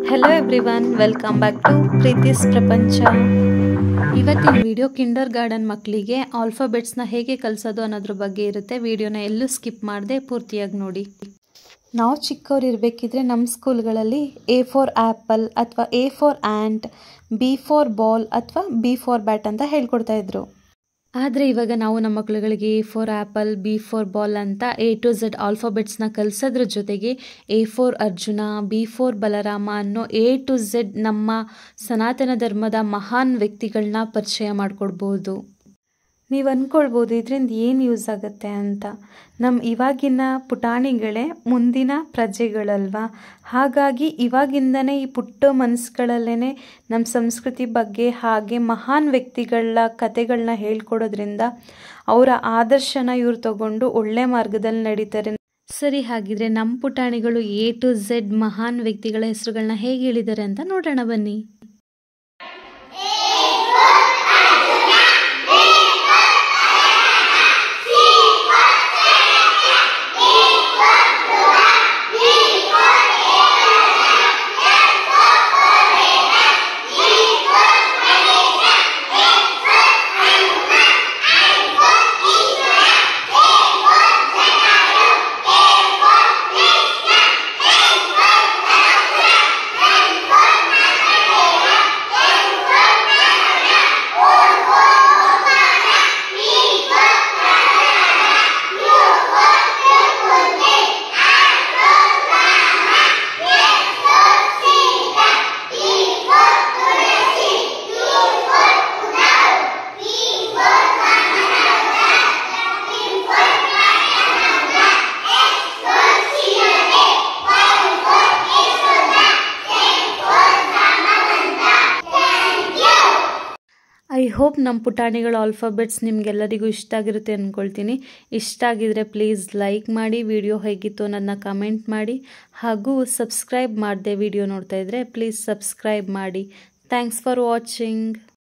Hello everyone, welcome back to Preethi's Prapancha. ಇವತ್ತಿನ video Kinder garden ಮಕ್ಕಳಿಗೆ ಆಲ್ಫಾಬೆಟ್ಸ್ನ ಹೇಗೆ ಕಲಿಸೋದು ಅನ್ನೋದ್ರ ಬಗ್ಗೆ ಇರುತ್ತೆ. ವಿಡಿಯೋನ ಎಲ್ಲೂ ಸ್ಕಿಪ್ ಮಾಡದೆ ಪೂರ್ತಿಯಾಗಿ ನೋಡಿ. ನಾವು ಚಿಕ್ಕವ್ರು ಇರಬೇಕಿದ್ರೆ ನಮ್ಮ ಸ್ಕೂಲ್ಗಳಲ್ಲಿ A ಫಾರ್ ಆ್ಯಪಲ್ ಅಥವಾ A for ant, B for ball ಅಥವಾ B ಫಾರ್ ಬ್ಯಾಟ್ ಅಂತ ಹೇಳ್ಕೊಡ್ತಾ ಇದ್ರು. ಆದರೆ ಇವಾಗ ನಾವು ನಮ್ಮ ಮಕ್ಕಳುಗಳಿಗೆ A for apple, B for ball ಅಂತ A to Z ಆಲ್ಫಾಬೆಟ್ಸ್ನ ಕಲಿಸೋದ್ರ ಜೊತೆಗೆ A for Arjuna, B for Balarama ಅನ್ನೋ A to Z ನಮ್ಮ ಸನಾತನ ಧರ್ಮದ ಮಹಾನ್ ವ್ಯಕ್ತಿಗಳನ್ನ ಪರಿಚಯ ಮಾಡಿಕೊಡ್ಬೋದು. ನೀವು ಅಂದ್ಕೊಳ್ಬೋದು ಇದರಿಂದ ಏನು ಯೂಸ್ ಆಗುತ್ತೆ ಅಂತ. ನಮ್ಮ ಇವಾಗಿನ ಪುಟಾಣಿಗಳೇ ಮುಂದಿನ ಪ್ರಜೆಗಳಲ್ವಾ, ಹಾಗಾಗಿ ಇವಾಗಿಂದನೇ ಈ ಪುಟ್ಟ ಮನಸ್ಸುಗಳಲ್ಲೇ ನಮ್ಮ ಸಂಸ್ಕೃತಿ ಬಗ್ಗೆ ಹಾಗೆ ಮಹಾನ್ ವ್ಯಕ್ತಿಗಳ ಕಥೆಗಳನ್ನ ಹೇಳ್ಕೊಡೋದ್ರಿಂದ ಅವರ ಆದರ್ಶನ ಇವ್ರು ತಗೊಂಡು ಒಳ್ಳೆ ಮಾರ್ಗದಲ್ಲಿ ನಡೀತಾರೆ. ಸರಿ, ಹಾಗಿದ್ರೆ ನಮ್ಮ ಪುಟಾಣಿಗಳು A to Z ಮಹಾನ್ ವ್ಯಕ್ತಿಗಳ ಹೆಸರುಗಳನ್ನ ಹೇಗೆ ಹೇಳಿದ್ದಾರೆ ಅಂತ ನೋಡೋಣ ಬನ್ನಿ. ಐ ಹೋಪ್ ನಮ್ಮ ಪುಟಾಣಿಗಳ ಆಲ್ಫಾಬೆಟ್ಸ್ ನಿಮಗೆಲ್ಲರಿಗೂ ಇಷ್ಟ ಆಗಿರುತ್ತೆ ಅಂದ್ಕೊಳ್ತೀನಿ. ಇಷ್ಟ ಆಗಿದ್ರೆ ಪ್ಲೀಸ್ ಲೈಕ್ ಮಾಡಿ, ವಿಡಿಯೋ ಹೇಗಿತ್ತು ಅನ್ನೋದನ್ನ ಕಮೆಂಟ್ ಮಾಡಿ, ಹಾಗೂ ಸಬ್ಸ್ಕ್ರೈಬ್ ಮಾಡದೆ ವಿಡಿಯೋ ನೋಡ್ತಾ ಇದ್ದರೆ ಪ್ಲೀಸ್ ಸಬ್ಸ್ಕ್ರೈಬ್ ಮಾಡಿ. Thanks for watching.